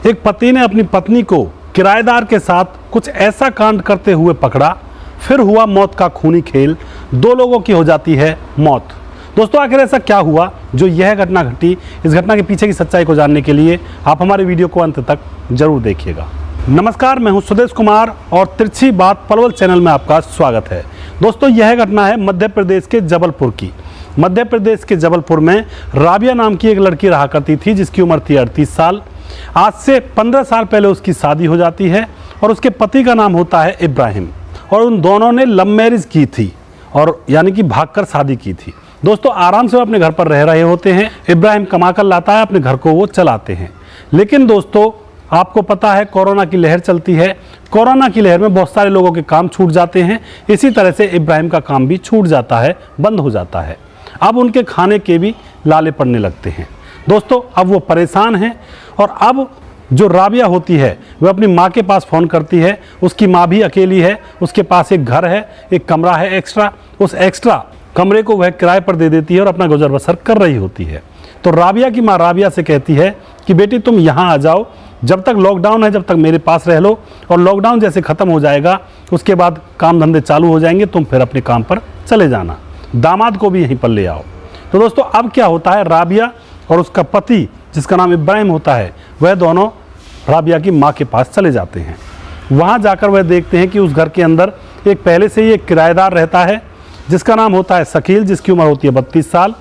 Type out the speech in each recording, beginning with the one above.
एक पति ने अपनी पत्नी को किराएदार के साथ कुछ ऐसा कांड करते हुए पकड़ा, फिर हुआ मौत का खूनी खेल, 2 लोगों की हो जाती है मौत। दोस्तों आखिर ऐसा क्या हुआ जो यह घटना घटी? इस घटना के पीछे की सच्चाई को जानने के लिए आप हमारे वीडियो को अंत तक जरूर देखिएगा। नमस्कार, मैं हूं सुदेश कुमार और तिरछी बात पलवल चैनल में आपका स्वागत है। दोस्तों यह घटना है मध्य प्रदेश के जबलपुर की। मध्य प्रदेश के जबलपुर में राबिया नाम की एक लड़की रहा करती थी जिसकी उम्र थी 38 साल। आज से 15 साल पहले उसकी शादी हो जाती है और उसके पति का नाम होता है इब्राहिम, और उन दोनों ने लव मैरिज की थी और यानी कि भागकर शादी की थी। दोस्तों आराम से वो अपने घर पर रह रहे होते हैं। इब्राहिम कमा कर लाता है, अपने घर को वो चलाते हैं। लेकिन दोस्तों आपको पता है कोरोना की लहर चलती है। कोरोना की लहर में बहुत सारे लोगों के काम छूट जाते हैं। इसी तरह से इब्राहिम का काम भी छूट जाता है, बंद हो जाता है। अब उनके खाने के भी लाले पड़ने लगते हैं। दोस्तों अब वो परेशान हैं और अब जो राबिया होती है वह अपनी माँ के पास फ़ोन करती है। उसकी माँ भी अकेली है, उसके पास एक घर है, एक कमरा है एक्स्ट्रा। उस एक्स्ट्रा कमरे को वह किराए पर दे देती है और अपना गुजर बसर कर रही होती है। तो राबिया की माँ राबिया से कहती है कि बेटी तुम यहाँ आ जाओ, जब तक लॉकडाउन है जब तक मेरे पास रह लो, और लॉकडाउन जैसे ख़त्म हो जाएगा उसके बाद काम धंधे चालू हो जाएंगे, तुम फिर अपने काम पर चले जाना। दामाद को भी यहीं पर ले आओ। तो दोस्तों अब क्या होता है, राबिया और उसका पति जिसका नाम इब्राहिम होता है वह दोनों राबिया की माँ के पास चले जाते हैं। वहाँ जाकर वह देखते हैं कि उस घर के अंदर एक पहले से ही एक किराएदार रहता है जिसका नाम होता है शकील, जिसकी उम्र होती है 32 साल,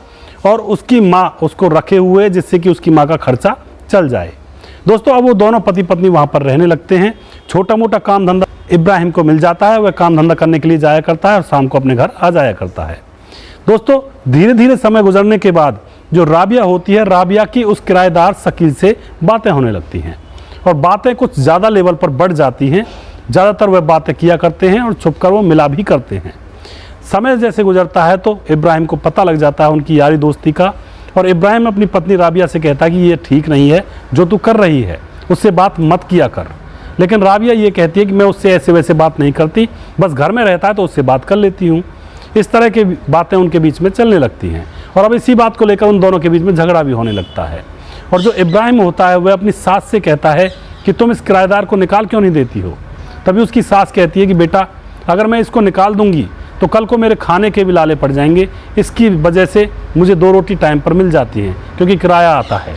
और उसकी माँ उसको रखे हुए जिससे कि उसकी माँ का खर्चा चल जाए। दोस्तों अब वो दोनों पति पत्नी वहाँ पर रहने लगते हैं। छोटा मोटा काम धंधा इब्राहिम को मिल जाता है, वह काम धंधा करने के लिए जाया करता है और शाम को अपने घर आ जाया करता है। दोस्तों धीरे धीरे समय गुजरने के बाद जो राबिया होती है, राबिया की उस किराएदार शकील से बातें होने लगती हैं और बातें कुछ ज़्यादा लेवल पर बढ़ जाती हैं। ज़्यादातर वह बातें किया करते हैं और छुपकर वो मिला भी करते हैं। समय जैसे गुजरता है तो इब्राहिम को पता लग जाता है उनकी यारी दोस्ती का, और इब्राहिम अपनी पत्नी राबिया से कहता है कि ये ठीक नहीं है जो तू कर रही है, उससे बात मत किया कर। लेकिन राबिया ये कहती है कि मैं उससे ऐसे वैसे बात नहीं करती, बस घर में रहता है तो उससे बात कर लेती हूँ। इस तरह की बातें उनके बीच में चलने लगती हैं और अब इसी बात को लेकर उन दोनों के बीच में झगड़ा भी होने लगता है। और जो इब्राहिम होता है वह अपनी सास से कहता है कि तुम इस किराएदार को निकाल क्यों नहीं देती हो। तभी उसकी सास कहती है कि बेटा अगर मैं इसको निकाल दूंगी तो कल को मेरे खाने के भी लाले पड़ जाएंगे, इसकी वजह से मुझे 2 रोटी टाइम पर मिल जाती हैं क्योंकि किराया आता है।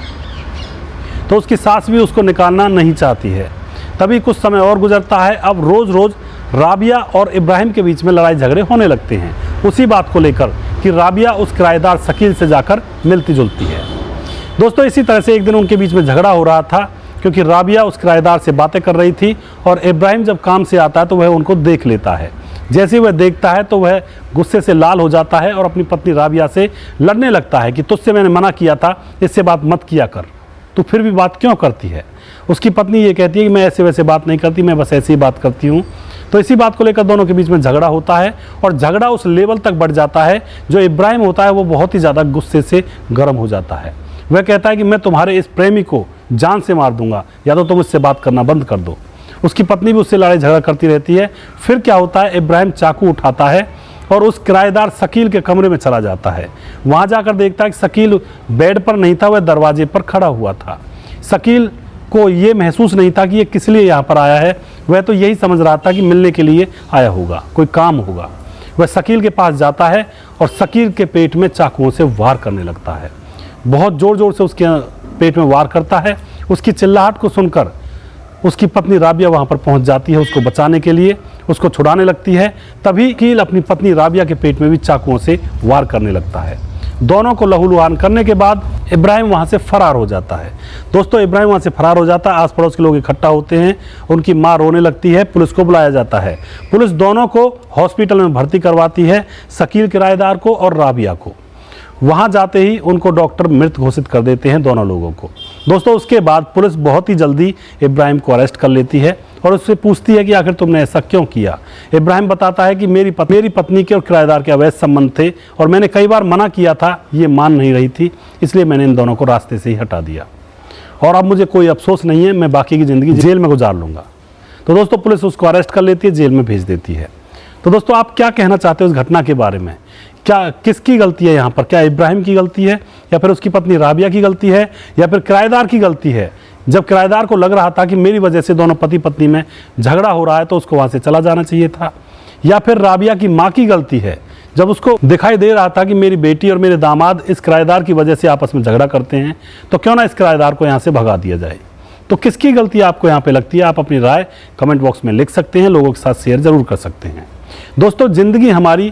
तो उसकी सास भी उसको निकालना नहीं चाहती है। तभी कुछ समय और गुजरता है। अब रोज़ रोज़ राबिया और इब्राहिम के बीच में लड़ाई झगड़े होने लगते हैं उसी बात को लेकर कि राबिया उस किराएदार शकील से जाकर मिलती जुलती है। दोस्तों इसी तरह से एक दिन उनके बीच में झगड़ा हो रहा था क्योंकि राबिया उस किराएदार से बातें कर रही थी और इब्राहिम जब काम से आता है तो वह उनको देख लेता है। जैसे ही वह देखता है तो वह गुस्से से लाल हो जाता है और अपनी पत्नी राबिया से लड़ने लगता है कि तुझसे मैंने मना किया था, इससे बात मत किया कर, तू फिर भी बात क्यों करती है। उसकी पत्नी ये कहती है कि मैं ऐसे वैसे बात नहीं करती, मैं बस ऐसी ही बात करती हूँ। तो इसी बात को लेकर दोनों के बीच में झगड़ा होता है और झगड़ा उस लेवल तक बढ़ जाता है जो इब्राहिम होता है वो बहुत ही ज़्यादा गुस्से से गर्म हो जाता है। वह कहता है कि मैं तुम्हारे इस प्रेमी को जान से मार दूंगा, या तो तुम इससे बात करना बंद कर दो। उसकी पत्नी भी उससे लड़ाई झगड़ा करती रहती है। फिर क्या होता है, इब्राहिम चाकू उठाता है और उस किराएदार शकील के कमरे में चला जाता है। वहाँ जाकर देखता है कि शकील बेड पर नहीं था, वह दरवाजे पर खड़ा हुआ था। शकील को ये महसूस नहीं था कि ये किस लिए यहाँ पर आया है, वह तो यही समझ रहा था कि मिलने के लिए आया होगा, कोई काम होगा। वह शकील के पास जाता है और शकील के पेट में चाकुओं से वार करने लगता है। बहुत ज़ोर ज़ोर से उसके पेट में वार करता है। उसकी चिल्लाहट को सुनकर उसकी पत्नी राबिया वहाँ पर पहुँच जाती है उसको बचाने के लिए, उसको छुड़ाने लगती है। तभी शकील अपनी पत्नी राबिया के पेट में भी चाकुओं से वार करने लगता है। दोनों को लहूलुहान करने के बाद इब्राहिम वहाँ से फरार हो जाता है। दोस्तों इब्राहिम वहाँ से फरार हो जाता है। आस पड़ोस के लोग इकट्ठा होते हैं, उनकी माँ रोने लगती है, पुलिस को बुलाया जाता है। पुलिस दोनों को हॉस्पिटल में भर्ती करवाती है, शकील किराएदार को और राबिया को। वहाँ जाते ही उनको डॉक्टर मृत घोषित कर देते हैं दोनों लोगों को। दोस्तों उसके बाद पुलिस बहुत ही जल्दी इब्राहिम को अरेस्ट कर लेती है और उससे पूछती है कि आखिर तुमने ऐसा क्यों किया। इब्राहिम बताता है कि मेरी पत्नी के और किराएदार के अवैध संबंध थे और मैंने कई बार मना किया था, ये मान नहीं रही थी, इसलिए मैंने इन दोनों को रास्ते से ही हटा दिया और अब मुझे कोई अफसोस नहीं है, मैं बाकी की ज़िंदगी जेल में गुजार लूँगा। तो दोस्तों पुलिस उसको अरेस्ट कर लेती है, जेल में भेज देती है। तो दोस्तों आप क्या कहना चाहते हो इस घटना के बारे में? क्या किसकी गलती है यहाँ पर? क्या इब्राहिम की गलती है या फिर उसकी पत्नी राबिया की गलती है या फिर किराएदार की गलती है जब किराएदार को लग रहा था कि मेरी वजह से दोनों पति पत्नी में झगड़ा हो रहा है तो उसको वहाँ से चला जाना चाहिए था। या फिर राबिया की माँ की गलती है, जब उसको दिखाई दे रहा था कि मेरी बेटी और मेरे दामाद इस किराएदार की वजह से आपस में झगड़ा करते हैं, तो क्यों ना इस किराएदार को यहाँ से भगा दिया जाए। तो किसकी गलती आपको यहाँ पे लगती है? आप अपनी राय कमेंट बॉक्स में लिख सकते हैं, लोगों के साथ शेयर जरूर कर सकते हैं। दोस्तों, ज़िंदगी हमारी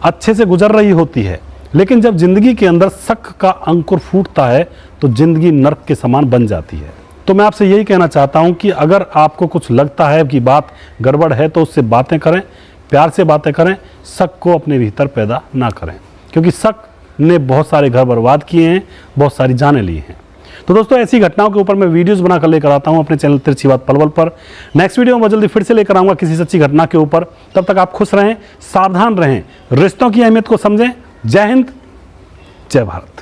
अच्छे से गुजर रही होती है, लेकिन जब ज़िंदगी के अंदर शक का अंकुर फूटता है तो ज़िंदगी नर्क के समान बन जाती है। तो मैं आपसे यही कहना चाहता हूँ कि अगर आपको कुछ लगता है कि बात गड़बड़ है तो उससे बातें करें, प्यार से बातें करें, शक को अपने भीतर पैदा ना करें, क्योंकि शक ने बहुत सारे घर बर्बाद किए हैं, बहुत सारी जानें ली हैं। तो दोस्तों, ऐसी घटनाओं के ऊपर मैं वीडियोस बनाकर लेकर आता हूं अपने चैनल तिरछी बात पल पल पर। नेक्स्ट वीडियो में बहुत जल्दी फिर से लेकर आऊंगा किसी सच्ची घटना के ऊपर। तब तक आप खुश रहें, सावधान रहें, रिश्तों की अहमियत को समझें। जय हिंद, जय भारत।